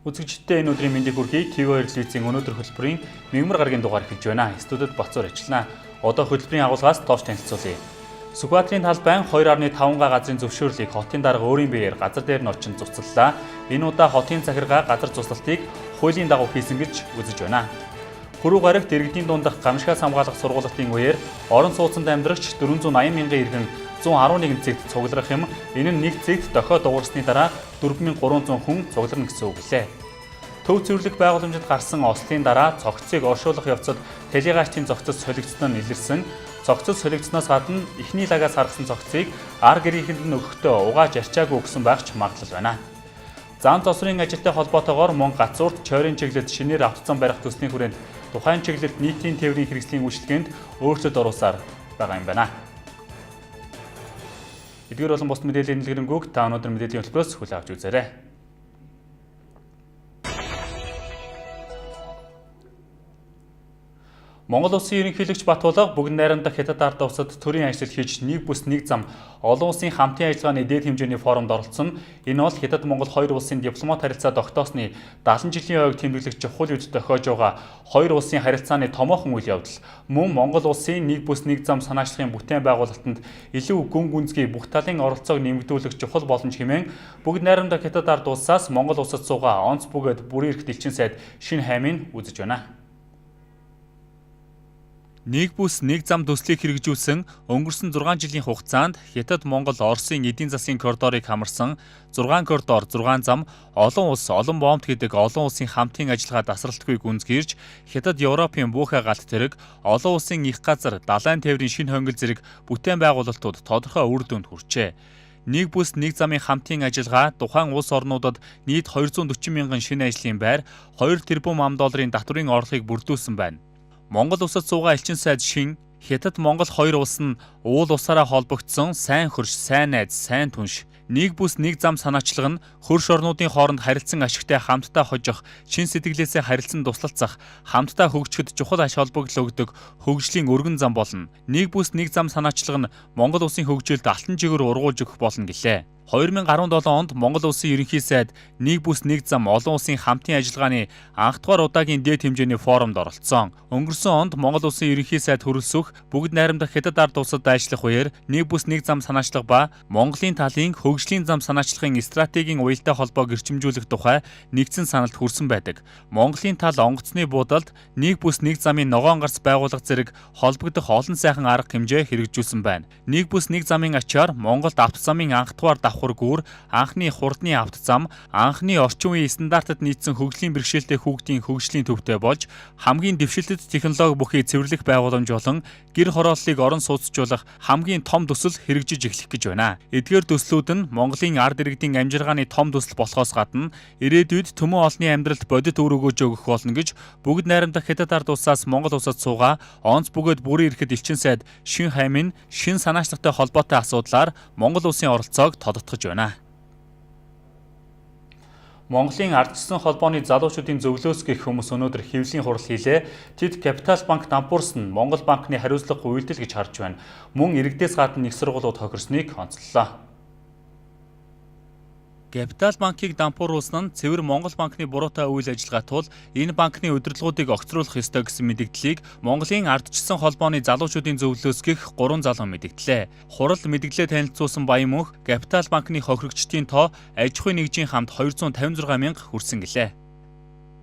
Үзэгчдээ энэ өдрийн мэндийг хүргэе. TV2 телевизийн өнөөдөр хөтөлбөрийн мигмар гарагийн дугаар эхэлж байна. Студид Бацуур ажиллана. Одоо хөтөлбөрийн агуулгаас тооч танилцуулъя. Сүхбаатарын талбайн 2.5 га газрын зөвшөөрлийг хотын дарга өөрийн биеэр газар дээр нь очин зуцаллаа. Энэ удаа хотын захиргаа газар зуслалтыг хуулийн дагуу хийсэн гэж үзэж байна. Хөрөг гарагт иргэдийн дундах гамшигаас хамгаалах сургуулалтын үеэр орон сууцнд амьдрагч 480 мянган иргэн 111 цэгт цугларах юм. Энэ нь нэг цэгт дохиод дуурсны дараа 4300 хүн цугларна гэсэн үг гэлээ. Төв цэвэрлэх байгууламжид гарсан ослын дараа цогцыг оршуулах явцад телегаачдын цогцос солигдсон нь илэрсэн. Цогцос солигдсноос гадна эхний лагаас харгасан цогцыг ар гэрийнхэнд нь өгөхдөө угааж арчаагүй гэсэн байх ч магадлал байна. Зан тосрын ажилтай холбоотойгоор мөн гацуурт чойрын чиглэлд шинээр автозан барих төслийн хүрээнд тухайн чиглэлд нийтийн тээврийн хэрэгслийн үйлчилгээнд өөрчлөлт оруулсаар байгаа юм байна. Эдгээр болон бус мэдээллийн дэлгэрэнгүй та өнөөдөр мэдээллийн хөтөлбөрөөс хүлээн авч үзээрэй. Монгол Улсын ерөнхийлөгч Батболго бүгд найрамдах Хятад ард улсад төрийн ажил хийж нэг бүс нэг зам олон улсын хамтын ажиллагааны дээд хэмжээний форумд оролцсон. Энэ бол Хятад Монгол хоёр улсын дипломат харилцаа тогтоосны 70 жилийн ойг тэмдэглэх чухал үед тохиож байгаа хоёр улсын харилцааны томоохон үйл явдал мөн Монгол улсын нэг бүс нэг зам санаачлагын бүтээн байгуулалтанд илүү гүн гүнзгий бүх талын оролцоог нэмэгдүүлэх чухал боломж хэмээн бүгд найрамдах Хятад ард улсаас Монгол улсад суугаа онц бөгөөд бүрийн эрх элчин сайд шинэ хаймыг үзэж байна. Нэг бүс нэг зам төслийг хэрэгжүүлсэн өнгөрсөн 6 жилийн хугацаанд Хятад, Монгол, Оросын эдийн засгийн коридорыг хамарсан 6 коридор, 6 зам, олон улс, олон боомт гэдэг олон улсын хамтын ажиллагаа тасралтгүй гүнзгийрж Хятад, Европын буухай галт тэрэг, олон улсын их газар, далайн тээврийн шинэ хонгил зэрэг бүтээн байгуулалтууд тодорхой үр дүнд хүрчээ. Нэг бүс нэг замын хамтын ажиллагаа тухайн улс орнуудад нийт 240 мянган шинэ ажлын байр, 2 тэрбум ам долларын татврын орлогыг бүрдүүлсэн байна. Монгол улсад суугаа элчин сайд Шин Хятад Монгол хоёр улс нь уул усаараа холбогдсон сайн хөрш, сайн найз, сайн түнш нэг бүс нэг зам санаачлага нь хөрш орнуудын хооронд харилцан ашигтай хамтдаа хожих, чин сэтгэлээсээ харилцан туслалцах, хамтдаа хөгжөхөд чухал ач холбогдол өгдөг хөгжлийн өргөн зам болно. Нэг бүс нэг зам санаачлага нь Монгол улсын хөгжилд алтан жигүүр ургуулж өгөх болно гэлээ. 2017 онд Монгол улсын ерөнхий сайд нэг бүс нэг зам олон улсын хамтын ажиллагааны анх дугаар удаагийн дээд хэмжээний форумд оролцсон. Өнгөрсөн онд Монгол улсын ерөнхий сайд хөрөлсөх бүгд найрамдах Хятад ард улсад ажиллах үеэр нэг бүс нэг зам санаачлага ба Монголын талын хөгжлийн зам санаачлагын стратегийн уялдаа холбоог эрчимжүүлэх тухай нэгдсэн саналд хүрсэн байдаг. Монголын тал онгоцны буудалд нэг бүс нэг замын ногоон гарц байгуулах зэрэг холбогдох олон сайхан арга хэмжээ хэрэгжүүлсэн байна. Нэг бүс нэг замын ачаар Монголд автозамын анх дугаар давхар гүүр, анхны хурдны автозам, анхны орчин үеийн стандартад нийцсэн хөгжлийн бэрхшээлтэй хүүхдийн хөгжлийн төвтэй болж хамгийн дэвшилтэд технологи бүхий цэвэрлэх байгууламж болон гэр хорооллыг орон сууцжуулах хамгийн том төсөл хэрэгжиж эхлэх гэж байна. Эдгээр төслүүд нь Монголын ард иргэдийн амжиргааны том төсөл болохоос гадна ирээдүйд төмөн олонний амьдралд бодит үр өгөөж өгөх болно гэж бүгд найрамдах Хятад ард улсаас Монгол улсад суугаа онц бөгөөд бүрийн эрэхэд элчин сайд Шин хаймын шин санаачлагтай холбоотой асуудлаар Монгол улсын оролцоог тодотгож байна. Монголын ардчилсан холбооны залуучуудын зөвлөөс гэх хүмүүс өнөөдөр хэвлэлийн хурал хийлээ. Тэд Капитал банк дампуурс нь Монгол банкны хариуцлага үйлдэл гэж харж байна. Мөн иргэдээс гадна их сургуулиуд хохирсныг онцллоо. Капитал банкыг дампууруулсан нь цэвэр Монгол банкны буруутай үйл ажиллагаа тул энэ банкны удирдлагуудыг огцруулах ёстой гэсэн мэдээллийг Монголын ардчилсан холбооны залуучуудын зөвлөлөөс гэх 3 залуу мэдээллээ. Хурал мэдээлэлээ танилцуулсан Баян мөнх Капитал банкны хохирогчдын тоо аж ахуйн нэгжийн хамт 256 мянга хүрсэн гэлээ.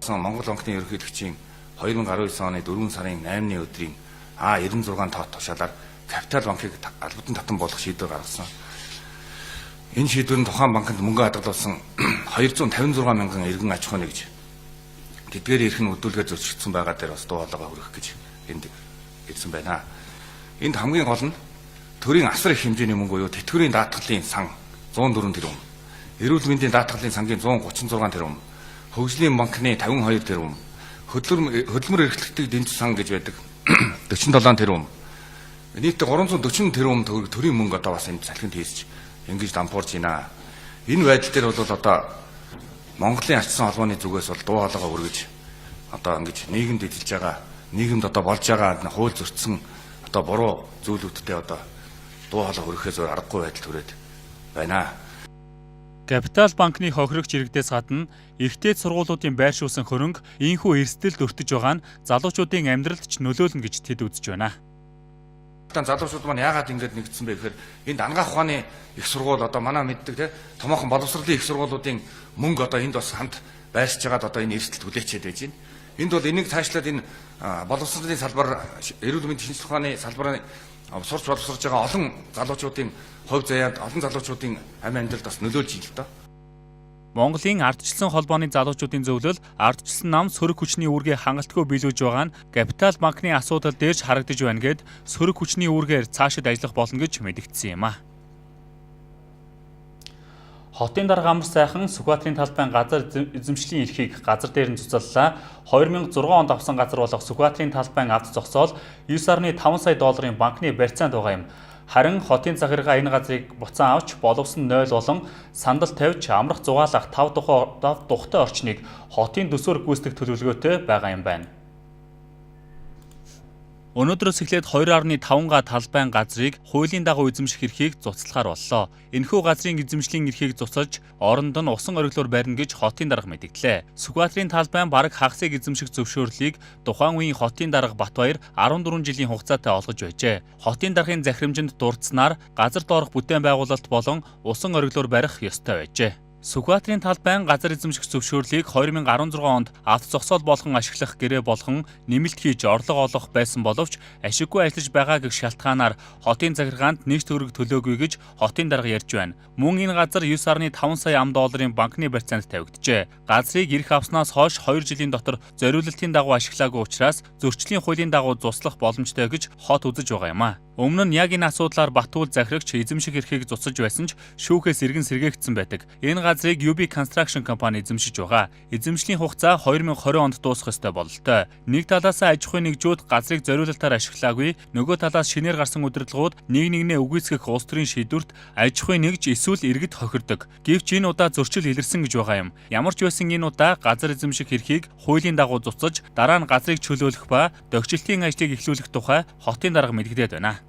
Монгол банкны ерөнхийлөгчийн 2019 оны 4 сарын 8-ны өдрийн 96 тоо тушаалаар Капитал банкыг албадан татан болгох шийдвэр гаргасан. Энэ шийдвэр нь тухайн банкнд мөнгө хадгалсан 256 мянган иргэн аж ахуй нэгж тэдгээр эрх нь өдөлгөөр зөрчигдсөн байгаа дээр бас дуу хоолойгоо хүргэх гэж энд ирсэн байна. Энд хамгийн гол нь төрийн асар их хэмжээний мөнгө буюу тэтгэврийн даатгалын сан 104 тэрбум, эрүүл мэндийн даатгалын сангийн 136 тэрбум, хөгжлийн банкны 52 тэрбум, хөдөлмөр эрхлэлтийг дэмжих сан гэж байдаг 47 тэрбум. Нийтдээ 340 тэрбум төрийн мөнгө одоо бас энд салхинд хийсч ингэж дампуурж байна. Энэ байдал дээр бол одоо Монголын ардчилсан холбооны зүгээс бол дуу хоолойгоо өргөж одоо ингэж нийгэмд эзэлж байгаа, нийгэмд одоо болж байгаа хууль зөрчсөн одоо буруу зүйлүүдтэй одоо дуу хоолой өргөхөөс аргагүй байдал төрээд байна. Капитал банкны хохирогч иргэдээс гадна ихтэй сургуулиудын байршуулсан хөрөнгө ийхүү эрсдэлд өртөж байгаа нь залуучуудын амьдралд ч нөлөөлнө гэж тэд үзэж байна. Залуучууд маань яагаад ингэж нэгдсэн бэ гэхээр энд ангаах ухааны их сургууль одоо манай мэддэг те томоохон боловсролын их сургуулиудын мөнгө одоо энд бас хамт байршиж байгаад одоо энэ эрсдэлд хүлээчээд байж байна. Энд бол энийг цаашлаад энэ боловсролын салбар, эрүүл мэндийн шинжилгээ ухааны салбарын сурч боловсрож байгаа олон залуучуудын хувь заяад олон залуучуудын амь амьдралд бас нөлөөлж ийн л доо. Монголын ардчилсан холбооны залуучуудын зөвлөл ардчилсан нам сөрөг хүчний үүргээ хангалтгүй биелүүлж байгаа нь Капитал банкны асуудал дээрч харагдаж байна гэд сөрөг хүчний үүргээр цаашид ажиллах болно гэж мэдэгдсэн юм а. Хотын дарга амар сайхан Сүхбаатарын талбайн газар эзэмшлийн эрхийг газар дээр нь цуцаллаа. 2006 онд авсан газар болох Сүхбаатарын талбайн авто зогсоол 9.5 сая долларын банкны барьцаанд байгаа юм. Харин хотын захиргаа энэ газрыг буцаан авч боловсон 0 болон сандал тавьж амрах зугаалах 5 тухтай орчныг хотын төсөөр гүйцэтгэх төлөвлөгөөтэй байгаа юм байна. Өнөөдрөөс эхлээд 2.5 га талбайн газрыг хуулийн дагуу эзэмших эрхийг цуцлахаар боллоо. Энэхүү газрын эзэмшлийн эрхийг цуцалж, оронд нь усан ориглоор барина гэж хотын дарга мэдгдлээ. Сүхбаатарын талбайн бараг хагасыг эзэмших зөвшөөрлийг тухайн үеийн хотын дарга Батбаяр 14 жилийн хугацаатай олгож байжээ. Хотын даргын захирамжинд дурдсанаар газар доорх бүтээн байгуулалт болон усан ориглоор барих ёстой байжээ. Сүхбаатарын талбайн газар эзэмших зөвшөөрлийг 2016 онд авто зогсоол болгон ашиглах гэрээ болгон нэмэлт хийж орлого олох байсан боловч ашиггүй ажиллаж байгаа гэх шалтгаанаар хотын захиргаанд нэгж төгрөг төлөөгүй гэж хотын дарга ярьж байна. Мөн энэ газар 9.5 сая ам долларын банкны барьцаанд тавигджээ. Газрыг эрх авснаас хойш 2 жилийн дотор зориулалтын дагуу ашиглаагүй учраас зөрчлийн хуулийн дагуу туслах боломжтой гэж хот үзэж байгаа юм а. Өмнө нь яг энэ асуудлаар Батуул захирагч эзэмших эрхийг зуцаж байсан ч шүүхээс эргэн сэргээгдсэн байдаг. Энэ газрыг UB Construction компани эзэмшиж байгаа. Эзэмшлийн хугацаа 2020 онд дуусах ёстой бололтой. Нэг талаас аж ахуйн нэгжүүд газрыг зориулалтаар ашиглаагүй, нөгөө талаас шинээр гарсан удирдлагууд нэг-нэгнээ үгүйцгэх улс төрийн шийдвэрт аж ахуйн нэгж эсвэл иргэд хохирдог. Гэвч энэ удаа зөрчил илэрсэн гэж байгаа юм. Ямар ч байсан энэ удаа газар эзэмших эрхийг хуулийн дагуу зуцаж, дараа нь газрыг чөлөөлөх ба дохичлтын ажлыг эхлүүлэх тухай хотын дарга мэдгдээд байна.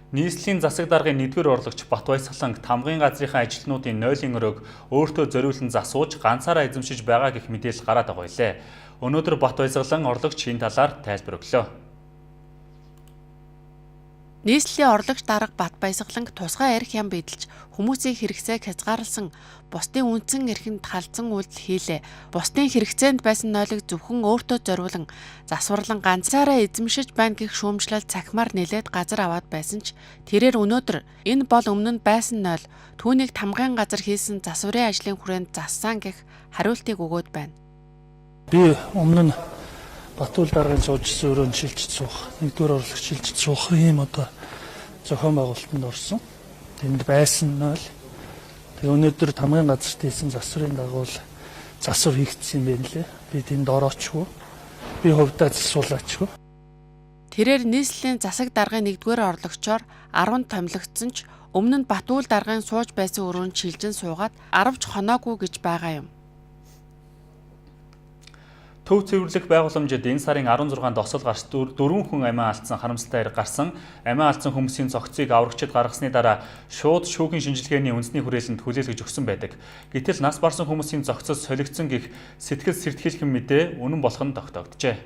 Нийслэлийн засаг даргын 1-р орлогч Бат Баясгаланг тамгын газрынхаа ажилтнуудын 0-ын өрөөг өөртөө зориулан засууж ганцаараа эзэмшиж байгаа гэх мэдээлэл гараад байгаа билээ. Өнөөдөр Бат Баясгалан орлогч энэ талаар тайлбар өглөө. Нийслэлийн орлогч дарга Бат Баясгаланг тусгай арх ям бидэлж хүмүүсийн хэрэгцээг хязгаарласан бусдын үндсэн эрхэнд халдсан үйлдэл хийлээ. Бусдын хэрэгцээнд байсан нойлог зөвхөн өөртөө зориулан засварлан ганцаараа эзэмшиж байна гэх шүүмжлэл цахимаар нэлээд газар аваад байсан ч тэрээр өнөөдөр энэ бол өмнө нь байсан нойл түүнийг тамгын газар хийсэн засварын ажлын хүрээнд зассан гэх хариултыг өгөөд байна. Би өмнө нь Батуул даргын суужсан өрөөнд шилжиж суух, 1-р орлогч шилжиж суух ийм одоо зохион байгуулалтанд орсон. Тэнд байсан нь л тэгээ өнөөдөр тамгын газарт хийсэн засварын дагуу засвар хийгдсэн юм байна лээ. Би тэнд ороочгүй. Би хувьдаа засуулаачгүй. Тэрээр нийслэлийн засаг даргын 1-р орлогчоор 10 томилогдсон ч өмнө нь Батуул даргын сууж байсан өрөөнд шилжин суугаад 10 ч хоноогүй гэж байгаа юм. Төв цэвэрлэх байгууламжид энэ сарын 16-нд осол гарч 4 хүн амиа алдсан харамсалтай гарсан. Амиа алдсан хүмүүсийн цогцыг аврагчид гаргасны дараа шууд шүүхийн шинжилгээний үндэсний хүрээлэнд хүлээлгэж өгсөн байдаг. Гэтэл нас барсан хүмүүсийн цогцос солигдсон гэх сэтгэл сэртгэлхэн мэдээ үнэн болох нь тогтогджээ.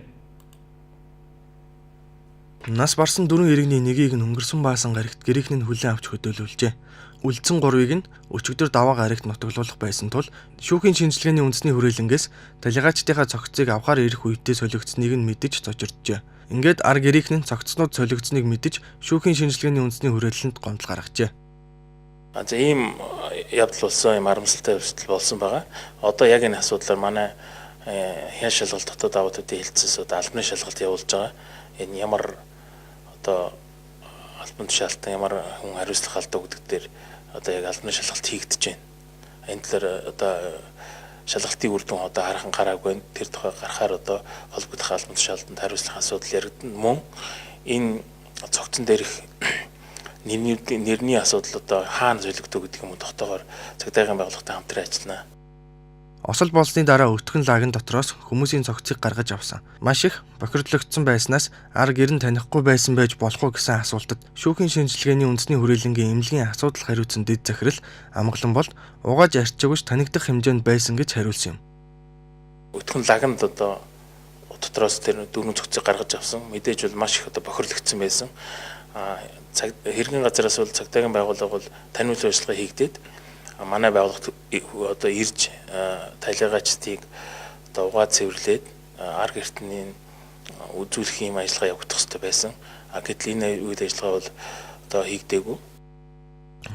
Нас барсан 4 иргэний нэгийг нь өнгөрсөн баасан гарагт гэрээхний хүлээн авч хөдөөлүүлжээ. Үлдсэн 3-ыг нь өчигдөр даваа гарагт нутаглуулах байсан тул шүүхийн шинжилгээний үндэсний хүрээлэнгээс талигачдынхаа цогцыг авахар ирэх үедээ солигдсныг нь мэдэж цочирджээ. Ингээд ар гэрээхний цогцнууд солигдсныг мэдэж шүүхийн шинжилгээний үндэсний хүрээлэнд гомдол гаргажээ. За ийм явдал болсон, ийм харамсалтай явдал болсон байгаа. Одоо яг энэ асуудлаар манай хян шалгалт дотоод даваатуудын хэлтсээс одоо албаны шалгалт явуулж байгаа. Энэ ямар одоо албан тушаалтан ямар хүн хариуцлах алдаа гэдэг дээр одоо яг албаны шалгалт хийгдэж байна. Энэ талаар одоо шалгалтын үр дүн одоо хархан гараагүй. Тэр тухай гарахаар одоо холбогдох албан тушаалтанд хариуцлах асуудал яригдана. Мөн энэ цогцон дээрх нэрний асуудал одоо хаана солигдох гэдэг юм уу тогтоогоор цагдаагийн байгууллагатай хамтран ажиллана. Осол болсны дараа өтгөн лагын дотроос хүмүүсийн цогцыг гаргаж авсан. Маш их бохирдлогдсон байснаас ар гэрэн танихгүй байсан байж болох уу гэсэн асуултад шүүхийн шинжилгээний үндэсний хүрээлэнгийн эмнэлгийн асуудал хариуцсан дэд захирал амгалан бол угааж арчигвч танигдах хэмжээнд байсан гэж хариулсан юм. Өтгөн лаганд одоо дотроос тэр дөрвөн цогцыг гаргаж авсан. Мэдээж бол маш их одоо бохирлогдсон байсан. Хэргийн газараас бол цагдаагийн байгууллага бол таниулан ажиллагаа хийгдээд манай байгууллагт одоо ирж тайлгаагчдыг одоо угаад цэвэрлээд ар гертний үзүүлэх юм ажиллагаа явагдах хэрэгтэй байсан. Гэтэл энэ үед ажиллагаа бол одоо хийгдээгүй.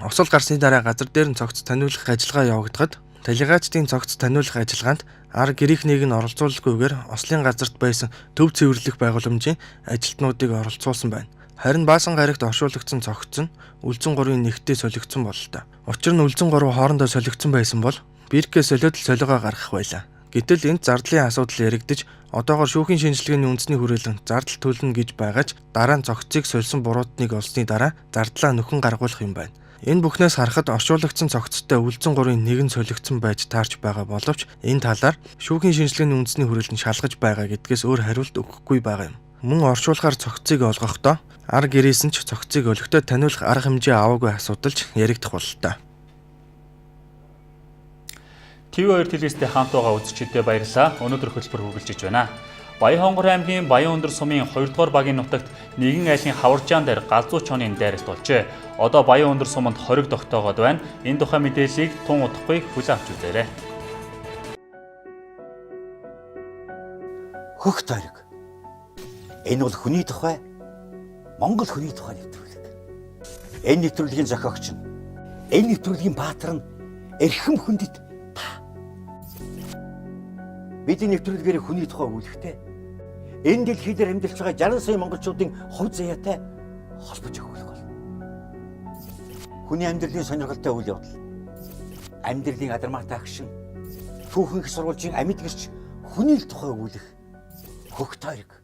Осол гарсны дараа газар дээр нь цогц таниулах ажиллагаа явагдахад тайлгаагчдын цогц таниулах ажиллагаанд ар гэрийнхнийг нь оролцуулахгүйгээр ослын газарт байсан төв цэвэрлэх байгууламжийн ажилтнуудыг оролцуулсан байна. Харин баасан гарагт оршуулгдсан цогц нь үлзэн 3-ын нэгтээ солигдсон бололтой. Учир нь үлзэн 3 хоорондоо солигдсон байсан бол биркээ солиод л солиогоо гаргах байлаа. Гэтэл энд зардлын асуудал яригдж одоогоор шүүхийн шинжилгээний үндэсний хүрээлэн зардал төлнө гэж байгаач дараа нь цогцыг сольсон буруутныг олсны дараа зардлаа нөхөн гаргуулах юм байна. Энэ бүхнээс харахад оршуулгдсан цогцтой үлзэн 3-ын нэг нь солигдсон байж таарч байгаа боловч энэ талаар шүүхийн шинжилгээний үндэсний хүрээлэн шалгаж байгаа гэдгээс өөр хариулт өгөхгүй байгаа юм. Мөн оршуулгаар цогцыг олгохдоо ар гэрээсэн ч цогцыг олигтой таниулах арга хэмжээ аваагүй асуудалж яригдах бололтой. TV2 телевизтэй хамт байгаа үзэгчдэд баярлалаа. Өнөөдөр хөтөлбөр хүргэлж байна. Баянхонгор аймгийн Баян өндөр сумын 2 дугаар багийн нутагт нэгэн айлын хаваржаан дээр галзуу чонын дайралт болжээ. Одоо Баян өндөр суманд хориг тогтоогоод байна. Энэ тухай мэдээллийг тун удахгүй хүлээн авч үзээрэй. Хөх тойрог. Энэ бол хүний тухай Монгол хүний тухай нэвтрүүлэг. Энэ нэвтрүүлгийн зохиогч нь энэ нэвтрүүлгийн баатар нь эрхэм хүндэт та. Бидний нэвтрүүлгээр хүний тухай өгүүлэхдээ энэ дэлхий дээр амьдарч байгаа 60 сая монголчуудын хувь заяатай холбож өгөх бол. Хүний амьдралын сонирхолтой үйл явдал. Амьдралын адармаатай агшин. Түүхэн их сурвалжийн амьд гэрч хүний л тухай өгүүлэх хөх тойрог.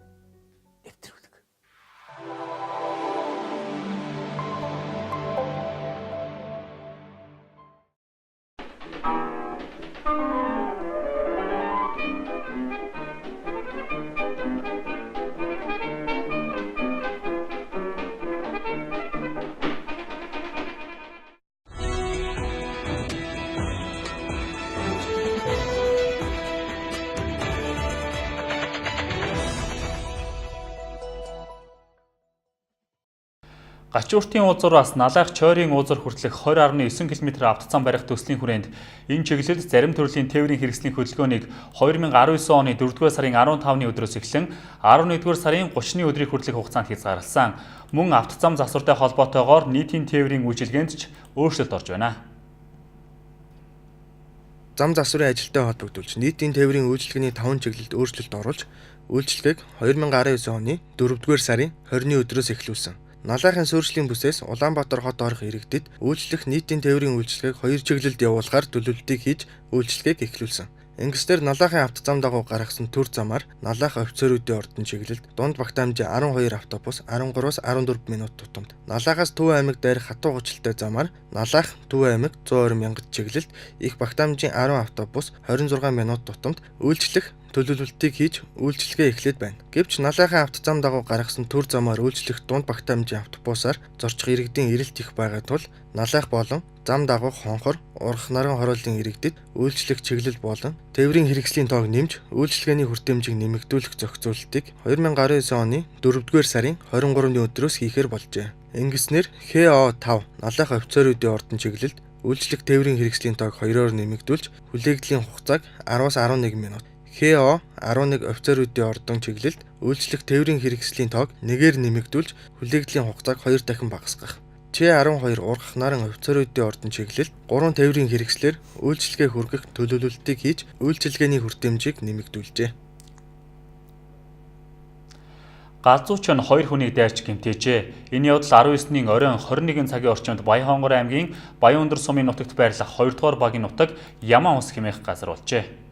Гачууртын уулзуураас Налайх Чойрын уулзуур хүртэлх 20.9 км автоцам барих төслийн хүрээнд энэ чиглэлд зарим төрлийн тээврийн хэрэгслийн хөдөлгөөнийг 2019 оны 4-р сарын 15-ны өдрөөс эхлэн 11-р сарын 30-ны өдрийг хүртэлх хугацаанд хязгаарласан. Мөн автоцам засвартай холбоотойгоор нийтийн тээврийн үйлчилгээнд ч өөрчлөлт орж байна. Зам засварын ажилтай холбогдуулж нийтийн тээврийн үйлчилгээний 5 чиглэлд өөрчлөлт оруулж үйлчлэгийг 2019 оны 4-р сарын 20-ны өдрөөс эхлүүлсэн. Налайхын суурьшлийн бүсээс Улаанбаатар хот орох иргэдэд үйлчлэх нийтийн тээврийн үйлчлэгийг 2 чиглэлд явуулахаар төлөвлөлтийг хийж үйлчлэгийг эхлүүлсэн. Ингэснээр Налайхын автозам дагуу гаргасан төр замаар Налайх офицеруудын ордон чиглэлд дунд багтаамжийн 12 автобус 13-аас 14 минут тутамд, Налайхаас Төв аймаг дээрх хатуу гучлалтай замаар Налайх Төв аймаг 120 мянган чиглэлд их багтаамжийн 10 автобус 26 минут тутамд үйлчлэх төлөвлөлтийг хийж үйлчлэгээ эхлээд байна. Гэвч Налайхын автозам дагуу гаргасан төр замаар үйлчлэх дунд багтаамжийн автобусаар зорчих иргэдийн эрэлт их байгаа тул Налайх болон зам дагуух Хонхор, Урах наран хорооллын иргэдэд үйлчлэх чиглэл болон тээврийн хэрэгслийн тоог нэмж үйлчлэгээний хүртээмжийг нэмэгдүүлэх зохицуултыг 2019 оны 4-р сарын 23-ны өдрөөс хийхээр болжээ. Ингэснээр ХО5 Налайх офицеруудын ордон чиглэлд үйлчлэх тээврийн хэрэгслийн тоог 2-оор нэмэгдүүлж хүлээгдлийн хугацааг 10-аас 11 минут. ХО 11 офицеруудын ордон чиглэлд үйлчлэх тээврийн хэрэгслийн тоог 1-ээр нэмэгдүүлж хүлээгдлийн хугацааг 2 дахин багасгах. Ч12 Урах наран офицеруудын ордон чиглэлд 3 тээврийн хэрэгслэр үйлчлэгээ хүргэх төлөвлөлтийг хийж үйлчилгээний хүртээмжийг нэмэгдүүлжээ. Галзууч нь 2 хүнийг дайрч гэмтээжээ. Энэ явдал 19-ний оройн 21 цагийн орчимд Баянхонгор аймгийн Баян өндөр сумын нутагт байрлах 2 дугаар багийн нутаг Яман ус хэмээх газар болжээ.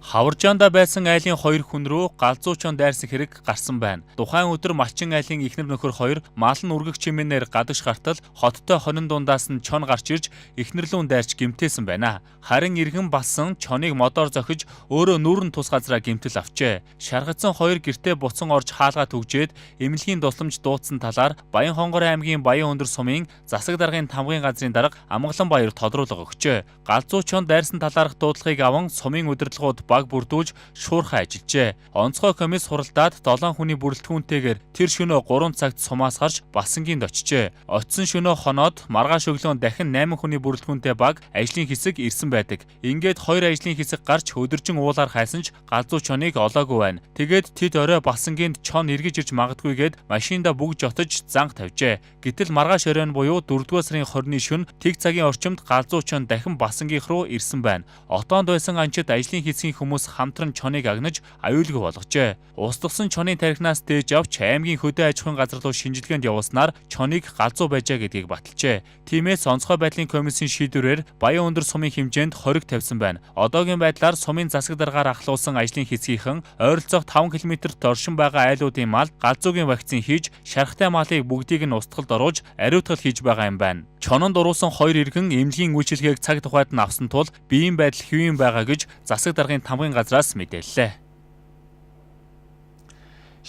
Хаваржаанда байсан айлын 2 хүн рүү галзуучон дайрсан хэрэг гарсан байна. Тухайн өдөр малчин айлын эхнэр нөхөр хоёр мал нь үргэх чимээнээр гадагш гартал хоттой хонин дундаас нь чон гарч ирж эхнэрлүүн дайрч гэмтээсэн байна. Харин иргэн басан чоныг модоор зохиж өөрөө нүүрэн тус газраа гэмтэл авчээ. Шаргацсан хоёр гертэ буцан орж хаалгаа түгжээд эмнэлгийн тусламж дуудсан талаар Баянхонгор аймгийн Баян-Өндөр сумын засаг даргын тамгын газрын дарга Амгалан Баяр тодруулга өгчээ. Галзуучон дайрсан талаарх дуудлагыг аван сумын удирдлагууд баг бүрдүүлж шуурхай ажиллажээ. Онцгой комисс хуралдаад 7 хүний бүрэлдэхүүнтэйгээр тэр шөнөө 3 цагт сумаас гарч Басангийнд очижээ. Очсон шөнөө хоноод маргааш өглөө дахин 8 хүний бүрэлдэхүүнтэй баг ажлын хэсэг ирсэн байдаг. Ингээд 2 ажлын хэсэг гарч өдөржин уулаар хайсан ч галзуучоныг олоогүй байна. Тэгээд тэд орой Басангийнд чон эргэж ирж магадгүйгээд машинда бүгд жотож занг тавьжээ. Гэтэл маргааш оройн буюу 4-р сарын 20-ны шөнө тэг цагийн орчимд галзуучон дахин Басангийнх руу ирсэн байна. Отоонд байсан анчид ажлын хэсгийн хүмүүс хамтран чоныг агнаж аюулгүй болгожээ. Устгасан чонын тархинаас дээж авч аймгийн хөдөө аж ахуйн газар руу шинжилгээнд явуулснаар чоныг галзуу байжээ гэдгийг баталжээ. Тиймээс онцгой байдлын комиссийн шийдвэрээр Баян-Өндөр сумын хэмжээнд хориг тавьсан байна. Одоогийн байдлаар сумын засаг даргаар ахлуулсан ажлын хэсгийнхэн ойролцоох 5 км-т оршин байгаа айлуудын мал галзуугийн вакцин хийж шархтай малыг бүгдийг нь устгалд оруулж ариутгал хийж байгаа юм байна. Чононд уруулсан 2 иргэн эмнэлгийн үйлчилгээг цаг тухайд нь авсан тул биеийн байдал хэвийн байгаа гэж засаг даргын тамгын газраас мэдээллээ.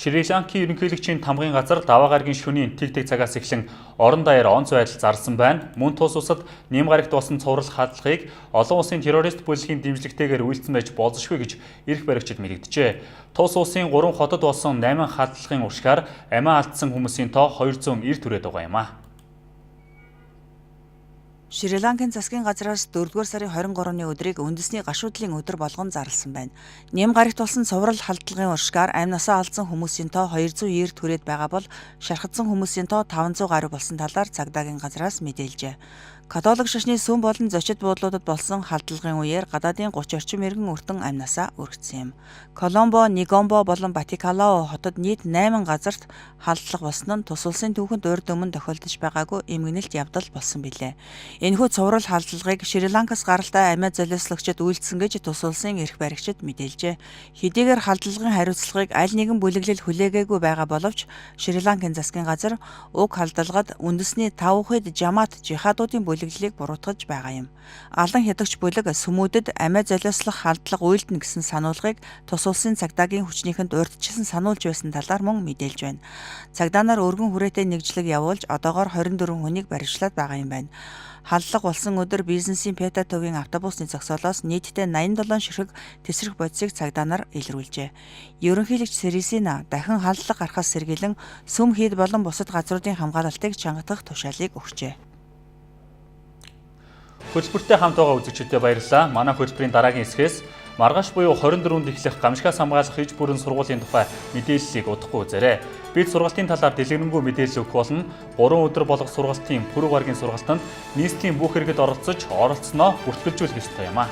Шри-Ланкийн ерөнхийлөгчийн тамгын газар даваа гарагийн шөнийн тэг цагаас эхлэн орон даяар онц байдал зарласан байна. Мөн тус улсад нэм гарагт болсон цуврал хадлагыг олон улсын террорист бүлэгийн дэмжлэгтэйгээр үйлдсэн байж болзошгүй гэж эрх баригчид мэдэгджээ. Тус улсын 3 хотод болсон 8 хадлагын уршгаар амиа алдсан хүмүүсийн тоо 290 түрээд байгаа юм а. Шри-Ланкийн засгийн газраас 4-р сарын 23-ны өдрийг үндэсний гашуудлын өдөр болгон зарласан байна. Нэм гарагт болсон цуврал халдлагын уршгаар амь насаа алдсан хүмүүсийн тоо 290 түрээд байгаа бол шархагдсан хүмүүсийн тоо 500 гаруй болсон талаар цагдаагийн газраас мэдээлжээ. Католик шашны сүм болон зочид буудлуудад болсон халдлагын үеэр гадаадын 30 орчим иргэн өртөн амь насаа өргөцсөн юм. Коломбо, Негомбо болон Батикалао хотод нийт 8 газарт халдлага болсон нь тус улсын түүхэнд урьд өмнө тохиолдож байгаагүй эмгэнэлт явдал болсон билээ. Энэхүү цуврал халдлагыг Шри-Ланкаас гаралтай амиа золиослогчид үйлдсэн гэж тус улсын эрх баригчид мэдээлжээ. Хэдийгээр халдлагын хариуцлагыг аль нэгэн бүлэглэл хүлээгээгүй байгаа боловч Шри-Ланкийн засгийн газар уг халдлагад үндэсний 5 хэд жамаат жихадуудын бүлэглэлийг буруутгаж байгаа юм. Алан хядагч бүлэг сүмүүдэд амиа золиослох халдлага үйлдэнэ гэсэн сануулгыг тус улсын цагдаагийн хүчнийхэнд урьдчилан сануулж байсан талаар мөн мэдээлж байна. Цагдаа нар өргөн хүрээтэй нэгжлэг явуулж одоогоор 24 хүнийг баривчлаад байгаа юм байна. Халдлага болсон өдөр бизнесийн Пета төвийн автобусны зогсоолоос нийтдээ 87 ширхэг тесрэх бодисыг цагдаа нар илрүүлжээ. Ерөнхийлөгч Сирисина дахин халдлага гарахаас сэргийлэн сүм хийд болон бусад газруудын хамгаалалтыг чангатах тушаалыг өгчээ. Хөтөлбөртэй хамт байгаа үзэгчдэд баярлалаа. Манай хөтөлбөрийн дараагийн хэсгээс маргааш буюу 24-нд эхлэх гамшигаас хамгаалах иж бүрэн сургуулийн тухай мэдээллийг удахгүй үзээрэй. Бид сургалтын талаар дэлгэрэнгүй мэдээлэл өгөх болно. 3 өдөр болох сургалтын пүрэв гарагийн сургалтанд нийслэлийн бүх иргэд оролцсноо бүртгэлжүүлэх ёстой юм а.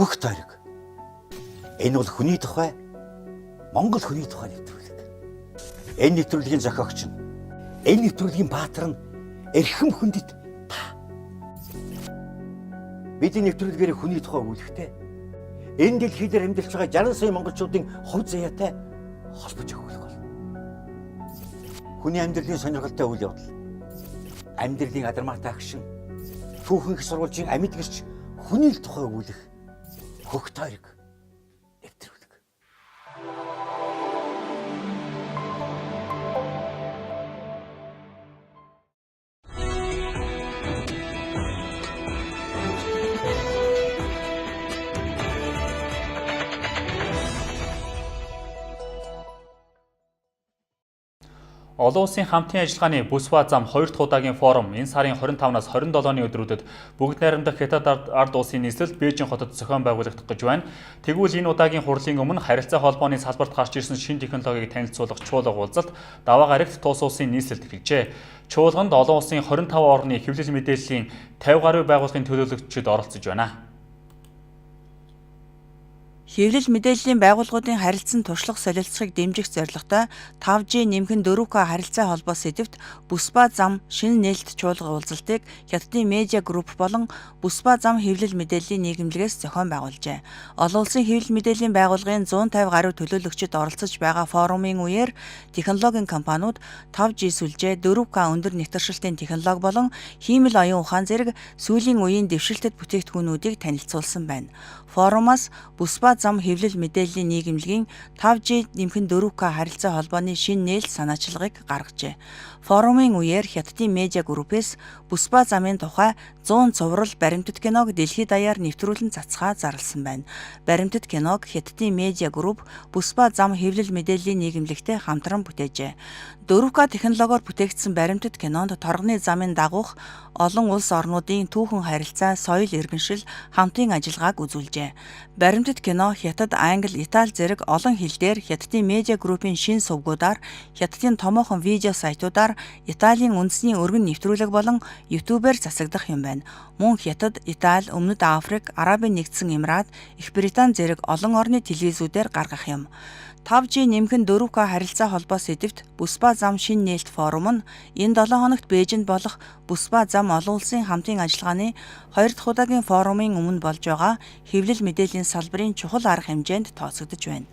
Хөх тойрог. Энэ бол хүний тухай Монгол хүний тухай нэвтрүүлэг. Энэ нэвтрүүлгийн зохиогч нь энэ нэвтрүүлгийн баатар нь эрхэм хүндэт та. Бидний нэвтрүүлгээр хүний тухай өгүүлэхдээ энэ дэлхий дээр амьдарч байгаа 60 сая монголчуудын хувь заяатай холбож өгөх бол. Хүний амьдралын сонирхолтой үйл явдал. Амьдралын адармаатай агшин. Түүхэн их сурвалжийн амьд гэрч хүний тухай өгүүлэх хөх тойрог нэвтрүүлэг. Олон улсын хамтын ажиллагааны бүс ба зам 2 дахь удаагийн форум энэ сарын 25-наас 27-ны өдрүүдэд бүгд найрамдах Хятад ард улсын нийслэл Бээжин хотод зохион байгуулагдах гэж байна. Тэгвэл энэ удаагийн хурлын өмнө харилцаа холбооны салбарт гарч ирсэн шинэ технологиг танилцуулах чуулга уулзалт даваа гарагт тус улсын нийслэлд эхэлжээ. Чуулганд олон улсын 25 орны хэвлэл мэдээллийн 50 гаруй байгууллагын төлөөлөгчид оролцож байна. Хэвлэл мэдээллийн байгууллагуудын харилцан туршлага солилцохыг дэмжих зорилготой 5G нэмхэн 4K харилцаа холбоо сэдвт бүс ба зам шинэ нээлт чуулга уулзалтыг Хятадын медиа групп болон бүс ба зам хэвлэл мэдээллийн нийгэмлэгээс зохион байгуулжээ. Олон улсын хэвлэл мэдээллийн байгууллагын 150 гаруй төлөөлөгчид оролцож байгаа форумын үеэр технологийн компаниуд 5G сүлжээ, 4K өндөр нэвтаршилтын технологи болон хиймэл оюун ухаан зэрэг сүүлийн үеийн дэвшилтэт бүтээгдэхүүнүүдийг танилцуулсан байна. Форумаас бүс ба зам хэвлэл мэдээллийн нийгэмлэгийн 5G нэмхэн 4K харилцаа холбооны шинэ нээлт санаачлагыг гаргажээ. Форумын үеэр Хятадын медиа группээс бүс ба замын тухай 100 цуврал баримтат киног дэлхийд даяар нэвтрүүлэн цацхаа зарласан байна. Баримтат киног Хятадын медиа групп бүс ба зам хэвлэл мэдээллийн нийгэмлэгтэй хамтран бүтээжээ. 4K технологиор бүтээгдсэн баримтат кинонд торгоны замын дагуух олон улс орнуудын түүхэн харилцаа, соёл иргэншил, хамтын ажиллагааг үзүүлжээ. Баримтат кино Хятад, Англи, Итали зэрэг олон хэлээр Хятадын медиа группийн шинэ сувгуудаар, Хятадын томоохон видео сайтуудаар, Италийн үндэсний өргөн нэвтрүүлэг болон YouTube-ээр засагдах юм байна. Мөн Хятад, Итали, Өмнөд Африк, Арабын нэгдсэн Эмират, Их Британи зэрэг олон орны телевизүүдээр гаргах юм. 5G нэмхэн 4K харилцаа холбоо сэдвт бүс ба зам шинэ нээлт форум нь энэ 7 хоногт Бээжинд болох бүс ба зам олон улсын хамтын ажиллагааны 2 дахь удаагийн форумын өмнө болж байгаа хэвлэл мэдээллийн салбарын чухал арга хэмжээнд тооцогдож байна.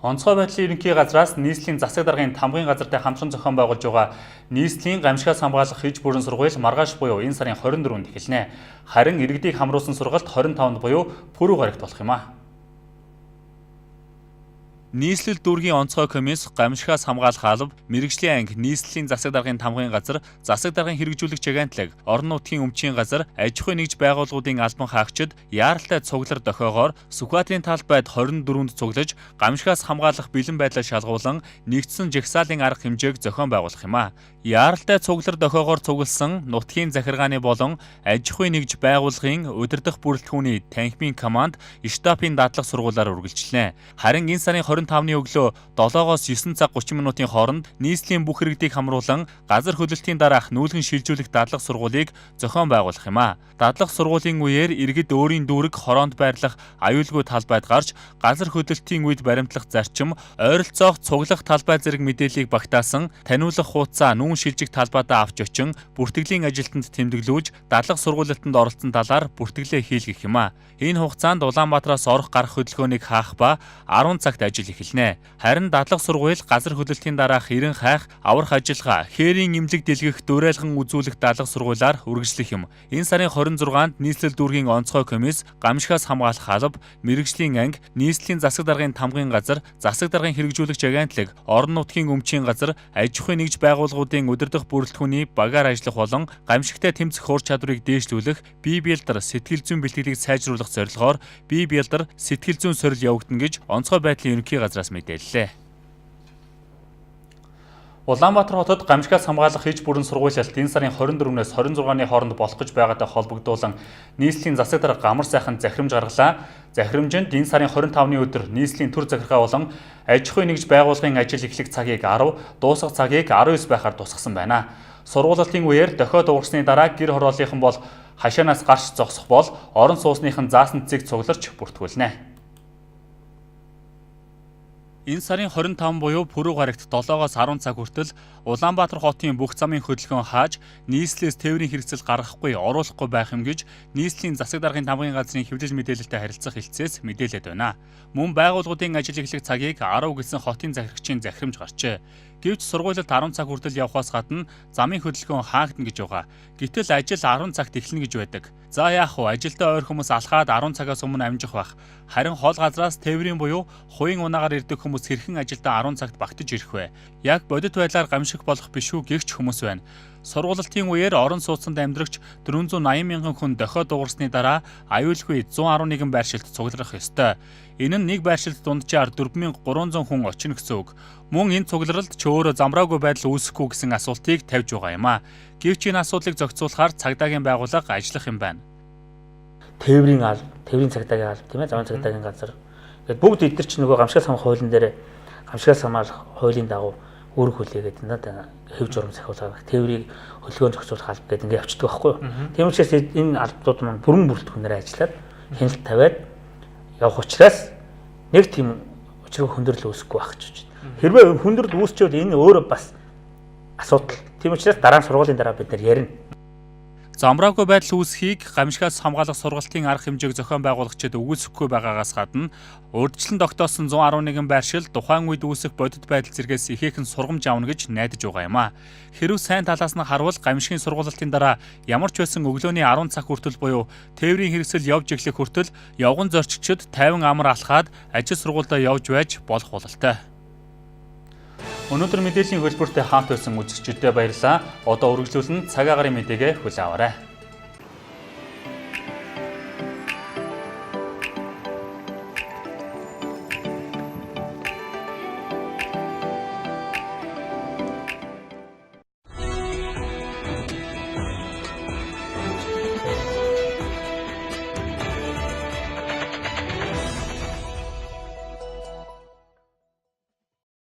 Онцгой байдлын ерөнхий газраас нийслэлийн засаг даргын тамгын газартай хамтран зохион байгуулж байгаа нийслэлийн гамшигаас хамгаалах хэж бүрэн сургууль маргааш буюу энэ сарын 24-нд эхэлнэ. Харин иргэдийг хамруулсан сургалт 25-нд буюу пүрэв гарагт болох юм а. Нийслэл дүүргийн онцгой комисс, гамшигаас хамгаалах алба, мэрэгжлийн анги, нийслэлийн засаг даргын тамгын газар, засаг даргын хэрэгжүүлэх жагаантлаг, орон нутгийн өмчийн газар, аж ахуйн нэгж байгууллагуудын албан хаагчид яаралтай цуглар дохиогоор Сүхбаатарын талбайд 24-нд цуглаж, гамшигаас хамгаалах бэлэн байдлаа шалгуулан нэгдсэн жагсаалын арга хэмжээг зохион байгуулах юм а. Яаралтай цуглар дохиогоор цугласан нутгийн захиргааны болон аж ахуйн нэгж байгууллагын удирдах бүрэлдэхүүний танхимын команд штабын дадлаг сургуулиар үргэлжлэнэ. Харин энэ сарын 25-ны өглөө 7-оос 9 цаг 30 минутын хооронд нийслэлийн бүх иргэдийг хамруулан газар хөдлөлтийн дараах нүүлгэн шилжүүлэх дадлаг сургуулийг зохион байгуулах юм а. Дадлаг сургуулийн үеэр иргэд өөрийн дүүрэг хороонд байрлах аюулгүй талбайд гарч газар хөдлөлтийн үед баримтлах зарчим, ойролцоох цуглах талбай зэрэг мэдээллийг багтаасан таниулах хуудасаа нүүн шилжих талбайдаа авч очин бүртгэлийн ажилтнанд тэмдэглүүлж дадлаг сургуулилтанд оролцсон талаар бүртгэлээ хийлгэх юм а. Энэ хугацаанд Улаанбаатараас орох гарах хөдөлгөөнийг хаах ба 10 цагт ажил эхэлнэ. Харин дадлаг сургууль газар хөдлөлтийн дараах эрен хайх, аврах ажиллагаа, хээрийн имлэг дэлгэх, дуурайлган үзүүлэх дадлаг сургуулиар үргэлжлэх юм. Энэ сарын 26-нд нийслэл дүүргийн онцгой комисс, гамшигаас хамгаалах алба, мэрэгжлийн анги, нийслэлийн засаг даргын тамгын газар, засаг даргын хэрэгжүүлэх жагаантлаг, орон нутгийн өмчийн газар, аж ахуйн нэгж байгууллагуудын удирдах бүрэлдэхүүний багаар ажиллах болон гамшигтай тэмцэх ур чадварыг дээшлүүлэх, бие биелдэр сэтгэл зүйн бэлтгэлийг сайжруулах зорилгоор бие биелдэр сэтгэл зүйн сорил явагдана гэж онцгой байдлын ерөнхий газраас мэдээллээ. Улаанбаатар хотод гамшигаас хамгаалах хэж бүрэн сургуулиалт энэ сарын 24-өөс 26-ны хооронд болох гэж байгаатай холбогдуулан нийслэлийн засаг дарга Гамар сайханд захирамж гаргалаа. Захирамжинд энэ сарын 25-ны өдөр нийслэлийн төр захиргаа болон аж ахуйн нэгж байгууллагын ажил эхлэх цагийг 10, дуусах цагийг 19 байхаар тусгасан байна. Сургуулалтын үеэр дохиод уурсны дараа гэр хорооллынхан бол хашаанаас гарч зогсох бол орон сууцныхан заасан цэцэг цугларч бүртгүүлнэ. Энэ сарын 25 буюу пүрэв гарагт 7-оос 10 цаг хүртэл Улаанбаатар хотын бүх замын хөдөлгөөн хааж нийслэлээс тээврийн хэрэгцэл гаргахгүй оруулахгүй байх юм гэж нийслэлийн засаг даргын тамгын газрын хэвлэл мэдээлэлтэй харилцах хэлтсээс мэдээлээд байна. Мөн байгууллагуудын ажил эхлэх цагийг 10 гэсэн хотын захирагчийн захирамж гарчээ. Гэвч сургуулилт 10 цаг хүртэл явахаас гадна замын хөдөлгөөн хаагдана гэж байгаа. Гэтэл ажил 10 цагт эхэлнэ гэж байдаг. За яах вэ? Ажилдаа ойр хүмүүс алхаад 10 цагаас өмнө амжих байх. Харин хол газраас тээврийн буюу хувийн унаагаар ирдэг хүмүүс хэрхэн ажилдаа 10 цагт багтаж ирэх вэ? Яг бодит байдлаар гамшиг болох биш үү гэгч хүмүүс байна. Сургуулалтын үеэр орон сууцнд амьдрагч 480 мянган хүн дохиод дуурсны дараа аюулгүй 111 байршилд цугларах ёстой. Энэ нь нэг байршилд дунджаар 4300 хүн очино гэсэн үг. Мөн энэ цугларалд ч өөрөө замраагүй байдал үүсэхгүй гэсэн асуултыг тавьж байгаа юм а. Гэвч энэ асуудлыг зохицуулахаар цагдаагийн байгууллага ажиллах юм байна. Тээврийн цагдаагийн алба тийм ээ, замын цагдаагийн газар. Ингээд бүгд эдгэр чинь нөгөө гамшигаас хамгаалах хуулийн дээр гамшигаас хамгаалах хуулийн дагуу үүрэг хүлээгээд надад хэв журам сахиулах, тээврийг хөдөлгөөн зохицуулах алба гэдэг ингээд явчихдаг байхгүй юу. Тийм учраас энэ албадууд маань бүрэн бүрэлдэхүүнээр ажиллаад хяналт тавиад явах учраас нэг тийм учрыг хүндрэл үүсэхгүй байх гэж байна. Хэрвээ хүндрэл үүсчихэд энэ өөрөө бас асуудал. Тийм учраас дараа нь сургуулийн дараа бид нар ярина. Замбраагүй байдал үүсхийг гамшигаас хамгаалах сургалтын арга хэмжээг зохион байгуулагчид үгүйсэхгүй байгаагаас гадна урьдчилан тогтоосон 111 байршил тухайн үед үүсэх бодит байдал зэргээс ихээхэн сургамж авна гэж найдаж байгаа юм а. Хэрв сайн талаас нь харвал гамшигын сургуулалтын дараа ямар ч байсан өглөөний 10 цаг хүртэл буюу тээврийн хэрэгсэл явж эхлэх хүртэл явган зорчигчид 50 амар алхаад ажил сургуультай явж байж болох бололтой. Өнөөдөр мэдээллийн хөлбөртэй хамт байсан үзэгчдээ баярлалаа. Одоо үргэлжлүүлэн цаг агарын мэдээгээ хүлээн аваарай.